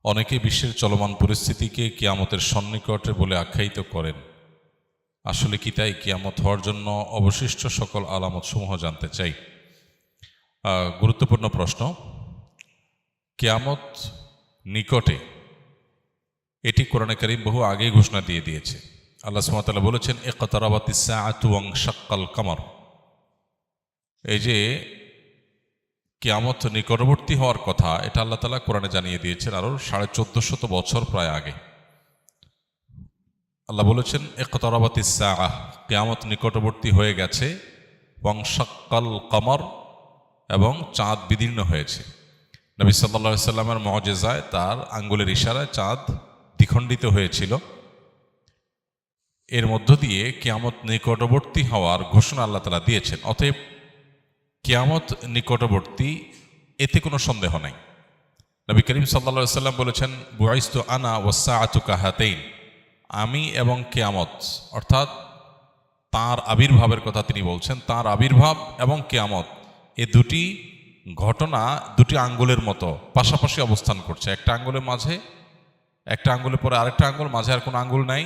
অনেকে বিশ্বের চলমান পরিস্থিতিকে কিয়ামতের সন্নিকটে বলে আখ্যায়িত করেন। আসলে কি তাই? কিয়ামত হওয়ার জন্য অবশিষ্ট সকল আলামতসমূহ জানতে চাই। গুরুত্বপূর্ণ প্রশ্ন। কিয়ামত নিকটে, এটি কোরআনে কারীম বহু আগেই ঘোষণা দিয়ে দিয়েছে। আল্লাহ সুবহানাহু ওয়া তাআলা বলেছেন, ইকতারাবাতিস সাআতু ওয়ানশাক্কাল কামার। এই যে কিয়ামত নিকটবর্তী হওয়ার কথা, এটা আল্লাহ তাআলা কোরআনে জানিয়ে দিয়েছেন আরও 1450 বছর প্রায় আগে। আল্লাহ বলেছেন, ইকতারাবাতিস সাআহ, কিয়ামত নিকটবর্তী হয়ে গেছে, ওয়ানশাক্কাল কামার, এবং চাঁদ বিদীর্ণ হয়েছে। নবী সাল্লাল্লাহু আলাইহি সাল্লামের মুআজিজায় তার আঙ্গুলের ইশারায় চাঁদ দ্বিখণ্ডিত হয়েছিল। এর মধ্য দিয়ে কিয়ামত নিকটবর্তী হওয়ার ঘোষণা আল্লাহ তাআলা দিয়েছেন। অতএব কিয়ামত নিকটবর্তী, এতে কোনো সন্দেহ নাই। নবী করিম সাল্লাল্লাহু আলাইহি সাল্লাম বলেছেন, বুইসতু আনা ওয়াসসাআতু কাহাতাইন, আমি এবং কিয়ামত, অর্থাৎ তাঁর আবির্ভাবের কথা তিনি বলছেন। তাঁর আবির্ভাব এবং কিয়ামত, এ দুটি ঘটনা দুটি আঙ্গুলের মতো পাশাপাশি অবস্থান করছে। একটা আঙ্গুলের মাঝে, একটা আঙ্গুলের পরে আরেকটা আঙ্গুল, মাঝে আর কোনো আঙ্গুল নাই।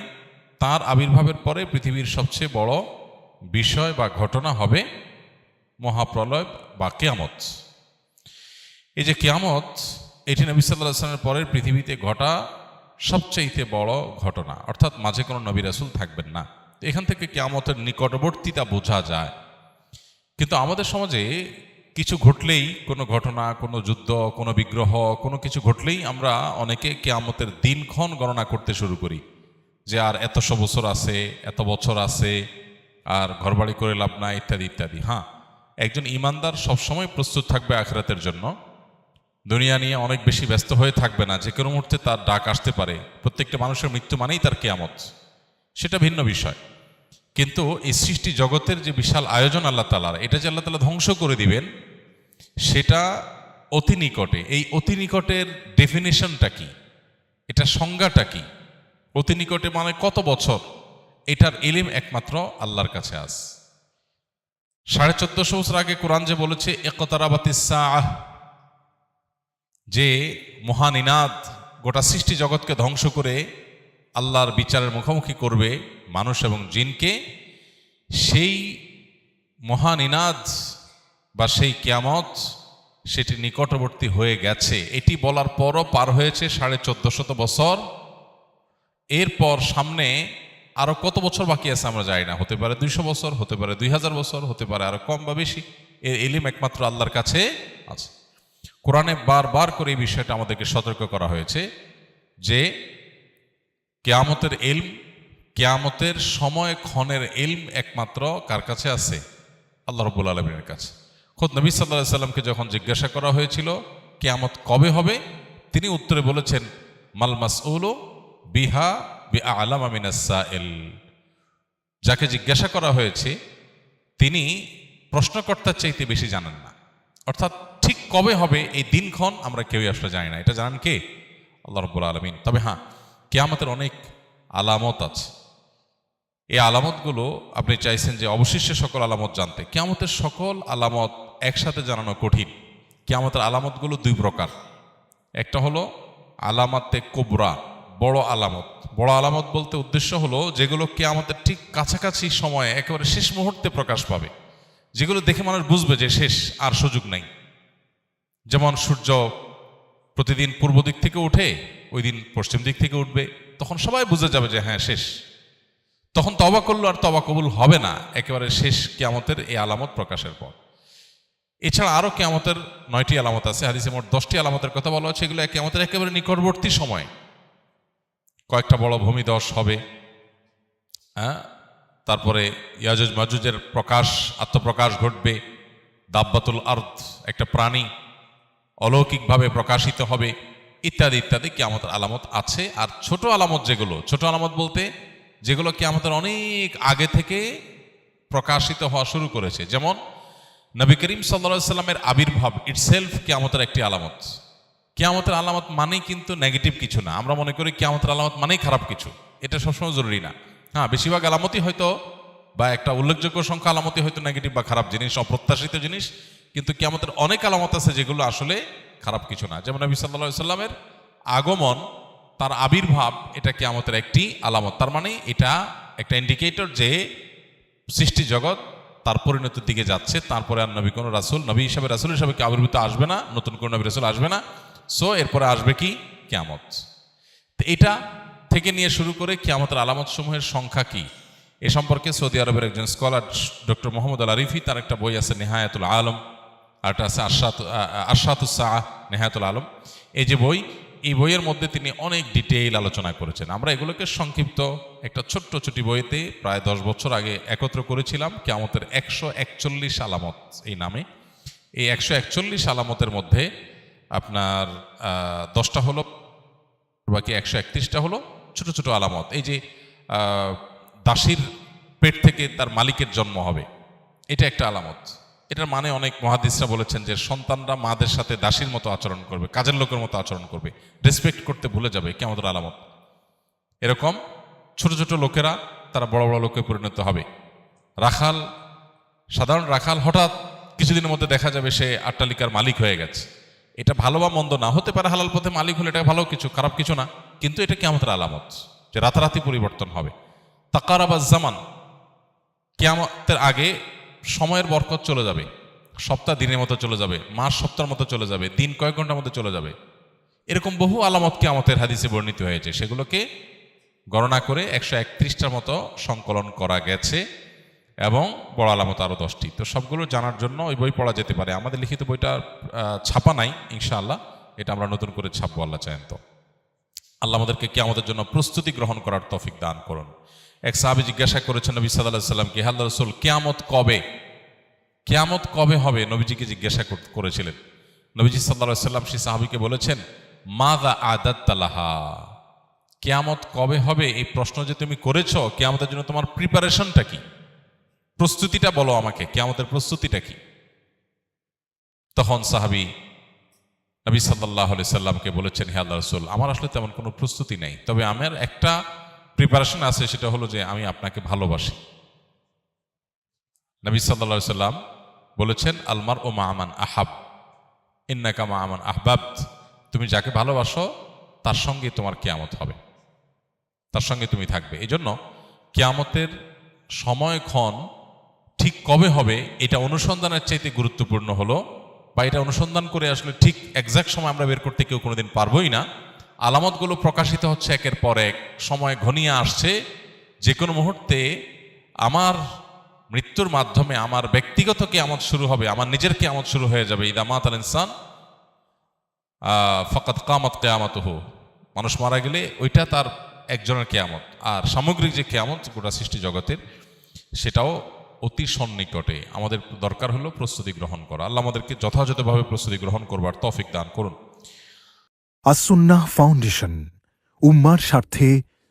তাঁর আবির্ভাবের পরে পৃথিবীর সবচেয়ে বড় বিষয় বা ঘটনা হবে মহাপ্রলয় বা কিয়ামত। এই যে কিয়ামত, এটি নবী সাল্লাল্লাহু আলাইহি ওয়াসাল্লামের পরের পৃথিবীতে ঘটা সবচাইতে বড় ঘটনা, অর্থাৎ মাঝে কোনো নবী রাসূল থাকবেন না। এখান থেকে কিয়ামতের নিকটবর্তীতা বোঝা যায়। কিন্তু আমাদের সমাজে কিছু ঘটলেই, কোনো ঘটনা, কোনো যুদ্ধ, কোনো বিগ্রহ, কোনো কিছু ঘটলেই আমরা অনেকে কিয়ামতের দিনক্ষণ গণনা করতে শুরু করি, যে আর এতশো বছর আছে, এত বছর আছে, আর ঘরবাড়ি করে লাভ নাই, ইত্যাদি ইত্যাদি। হ্যাঁ, একজন ঈমানদার সবসময় প্রস্তুত থাকবে আখিরাতের জন্য। দুনিয়া নিয়ে অনেক বেশি ব্যস্ত হয়ে থাকবে না, যে কোনো মুহূর্তে তার ডাক আসতে পারে। প্রত্যেকটা মানুষের মৃত্যু মানেই তার কিয়ামত, সেটা ভিন্ন বিষয়। কিন্তু এই সৃষ্টি জগতের যে বিশাল আয়োজন আল্লাহ তাআলার, এটা যে আল্লাহ তাআলা ধ্বংস করে দিবেন, সেটা অতি নিকটে। এই অতি নিকটের ডেফিনেশনটা কি, এটা সংজ্ঞাটা কি? অতি নিকটে মানে কত বছর? এটার ইলম একমাত্র আল্লাহর কাছে আছে। 1450 বছর আগে কোরআন যে বলেছে ইকতারাবাতিস সাআহ, যে মহানিনাদ গোটা সৃষ্টি জগৎকে ধ্বংস করে আল্লাহর বিচারের মুখোমুখি করবে মানুষ এবং জিনকে, সেই মহানিনাদ বা সেই কিয়ামত, সেটি নিকটবর্তী হয়ে গেছে। এটি বলার পরও পার হয়েছে 1450 বছর। এরপর সামনে আরো কত বছর বাকি আছে আমরা জানি না। হতে পারে 200 বছর, হতে পারে 2000 বছর, হতে পারে আরো কম বা বেশি। এর ইলম একমাত্র আল্লাহর কাছে আছে। কোরআনে বারবার করে এই বিষয়টা আমাদেরকে সতর্ক করা হয়েছে যে কিয়ামতের ইলম, কিয়ামতের সময় ক্ষণের ইলম একমাত্র কার কাছে আছে? আল্লাহ রাব্বুল আলামিনের কাছে। খোদ নবী সাল্লাল্লাহু আলাইহি সাল্লামকে যখন জিজ্ঞাসা করা হয়েছিল কিয়ামত কবে হবে, তিনি উত্তরে বলেছেন, মাল মাসউলু বিহা বিআলামা মিনাস সাইল। যাকে জিজ্ঞাসা করা হয়েছে তিনি প্রশ্নকর্তার চাইতে বেশি জানেন না। অর্থাৎ ঠিক কবে হবে এই দিনক্ষণ আমরা কেউই আসলে জানি না। এটা জানেন কে? আল্লাহ রাব্বুল আলামিন। তবে হ্যাঁ, কিয়ামতের অনেক আলামত আছে। এই আলামতগুলো আপনি চাইছেন যে অবশিষ্ট সকল আলামত জানতে। কিয়ামতের সকল আলামত একসাথে জানানো কঠিন। কিয়ামতের আলামতগুলো দুই প্রকার। একটা হলো আলামাতে কুবরা, বড় আলামত। বড় আলামত বলতে উদ্দেশ্য হলো যেগুলো কিয়ামতের ঠিক কাছাকাছি সময়ে একেবারে শেষ মুহূর্তে প্রকাশ পাবে, যেগুলো দেখে মানুষ বুঝবে যে শেষ, আর সুযোগ নাই। যেমন সূর্য প্রতিদিন পূর্ব দিক থেকে উঠে, ওই দিন পশ্চিম দিক থেকে উঠবে, তখন সবাই বুঝে যাবে যে হ্যাঁ শেষ। তখন তওবা করলো আর তওবা কবুল হবে না, একেবারে শেষ কিয়ামতের এই আলামত প্রকাশের পর। এছাড়া আরো কিয়ামতের 9টি আলামত আছে। হাদিসে মোট 10টি আলামতের কথা বলা হচ্ছে। এগুলো কিয়ামতের একেবারে নিকটবর্তী সময়। কয়েকটা বড় ভূমিধস হবে, হ্যাঁ, তারপরে ইয়াজুজ মাজুজের প্রকাশ, আত্মপ্রকাশ ঘটবে। দাব্বাতুল আরদ, একটা প্রাণী অলৌকিকভাবে প্রকাশিত হবে, ইত্যাদি ইত্যাদি কিয়ামতের আলামত আছে। আর ছোট আলামত যেগুলো, ছোট আলামত বলতে যেগুলো কিয়ামতের অনেক আগে থেকে প্রকাশিত হওয়া শুরু করেছে, যেমন নবী করিম সাল্লাল্লাহু আলাইহি সাল্লামের আবির্ভাব ইটসেলফ কিয়ামতের একটি আলামত। কিয়ামতের আলামত মানেই কিন্তু নেগেটিভ কিছু না। আমরা মনে করি কিয়ামতের আলামত মানেই খারাপ কিছু, এটা সবসময় জরুরি না। হ্যাঁ, বেশিরভাগ আলামতই হয়তো, বা একটা উল্লেখযোগ্য সংখ্যা আলামতই হয়তো নেগেটিভ বা খারাপ জিনিস, অপ্রত্যাশিত জিনিস। কিন্তু কিয়ামতের অনেক আলামত আছে যেগুলো আসলে খারাপ কিছু না। যেমন নবী সাল্লাল্লাহু আলাইহি সাল্লামের আগমন, তার আবির্ভাব, এটা কিয়ামতের একটি আলামত। তার মানে এটা একটা ইন্ডিকেটর যে সৃষ্টি জগৎ তার পরিণতির দিকে যাচ্ছে। তারপরে আর নবী কোনো রাসূল, নবী হিসাবে রাসূল হিসাবে কি আবির্ভূত আসবে না, নতুন কোনো নবী রাসূল আসবে না। সো এরপরে আসবে কি? কিয়ামত। তো এটা থেকে নিয়ে শুরু করে কিয়ামতের আলামত সমূহের সংখ্যা কি, এ সম্পর্কে সৌদি আরবের একজন স্কলার ডক্টর মোহাম্মদ আল আরিফি, তার একটা বই আছে নেহায়াতুল আলম, আর একটা আছে আরশাতুস সাআহ নেহায়াতুল আলম। এই যে বই, এই বইয়ের মধ্যে তিনি অনেক ডিটেইল আলোচনা করেছেন। আমরা এগুলোকে সংক্ষিপ্ত একটা ছোট্ট ছোটি বইতে প্রায় 10 বছর আগে একত্র করেছিলাম, কিয়ামতের 141 আলামত এই নামে। এই 141 আলামতের মধ্যে আপনার 10টা হলো, বাকি 131টা হলো ছোট ছোট আলামত। এই যে দাসীর পেট থেকে তার মালিকের জন্ম হবে, এটা একটা আলামত। এটার মানে অনেক মুহাদ্দিসরা বলেছেন যে সন্তানরা মাদের সাথে দাসীর মতো আচরণ করবে, কাজের লোকের মতো আচরণ করবে, রেসপেক্ট করতে ভুলে যাবে, কিয়ামতের আলামত। এরকম ছোট ছোট লোকেরা তারা বড় বড় লোকে পরিণত হবে। রাখাল, সাধারণ রাখাল হঠাৎ কিছুদিনের মধ্যে দেখা যাবে সে আট্টালিকার মালিক হয়ে গেছে। এটা ভালো বা মন্দ না, হতে পারে হালাল পথে মালিক হলে এটা ভালো কিছু, খারাপ কিছু না, কিন্তু এটা কিয়ামতের আলামত যে রাতারাতি পরিবর্তন হবে। তাকারাবাজ জামান, কিয়ামতের আগে সময়ের বরকত চলে যাবে, সপ্তাহ দিনের মতো চলে যাবে, মাস সপ্তাহের মতো চলে যাবে, দিন কয়েক ঘন্টার মধ্যে চলে যাবে। এরকম বহু আলামত কিয়ামতের হাদিসে বর্ণিত হয়েছে, সেগুলোকে গণনা করে 131টার মতো সংকলন করা গেছে, এবং বড় আলামত আরও 10টি। তো সবগুলো জানার জন্য ওই বই পড়া যেতে পারে। আমাদের লিখিত বইটা ছাপা নাই, ইনশাআল্লাহ এটা আমরা নতুন করে ছাপবো, আল্লাহ চাহেন তো। আল্লাহ আমাদেরকে কিয়ামতের জন্য প্রস্তুতি গ্রহণ করার তৌফিক দান করুন। এক সাহাবী জিজ্ঞাসা করেছেন নবী সাল্লাল্লাহু আলাইহি সাল্লামকে, হে আল্লাহর রাসূল, কিয়ামত কবে, কিয়ামত কবে হবে? নবীজিকে জিজ্ঞাসা করেছিলেন। নবীজি সাল্লাল্লাহু আলাইহি সাল্লাম সেই সাহাবীকে বলেছেন, মাযা আদাত্তা লাহা, কিয়ামত কবে হবে এই প্রশ্ন যে তুমি করেছো, কিয়ামতের জন্য তোমার প্রিপারেশনটা কি, প্রস্তুতিটা বলো আমাকে, কিয়ামতের প্রস্তুতিটা কি? তখন সাহাবী নবী সাল্লাল্লাহু আলাইহি সাল্লামকে বলেছেন, হে আল্লাহর রাসূল, আমার আসলে তেমন কোনো প্রস্তুতি নেই, তবে আমার একটা প্রিপারেশন আছে, সেটা হলো যে আমি আপনাকে ভালোবাসি। নবী সাল্লাল্লাহু আলাইহি সাল্লাম বলেছেন, আলমার ও মা'মান আহাব ইন্নাকা মা'মান আহবাবত, তুমি যাকে ভালোবাসো তার সঙ্গে তোমার কিয়ামত হবে, তার সঙ্গে তুমি থাকবে। এই জন্য কিয়ামতের সময়ক্ষণ ঠিক কবে হবে এটা অনুসন্ধানের চাইতে গুরুত্বপূর্ণ হলো, বা এটা অনুসন্ধান করে আসলে ঠিক এক্সাক্ট সময় আমরা বের করতে কেউ কোনোদিন পারবোই না। আলামতগুলো প্রকাশিত হচ্ছে একের পর এক, সময় ঘনিয়ে আসছে। যে কোনো মুহূর্তে আমার মৃত্যুর মাধ্যমে আমার ব্যক্তিগত কিয়ামত শুরু হবে, আমার নিজের কিয়ামত শুরু হয়ে যাবে। ইদা মাতাল ইনসান ফাকাদ কামাত কিয়ামাতুহু, মানুষ মারা গেলে ওইটা তার একজনের কিয়ামত। আর সামগ্রিক যে কিয়ামত গোটা সৃষ্টি জগতের, সেটাও অতি সন্নিকটে। আমাদের দরকার হলো প্রস্তুতি গ্রহণ করা। আল্লাহ আমাদেরকে যথাযথভাবে প্রস্তুতি গ্রহণ করবার তৌফিক দান করুন। আস-সুন্নাহ ফাউন্ডেশন, উম্মার স্বার্থে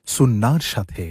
সুন্নাহর সাথে।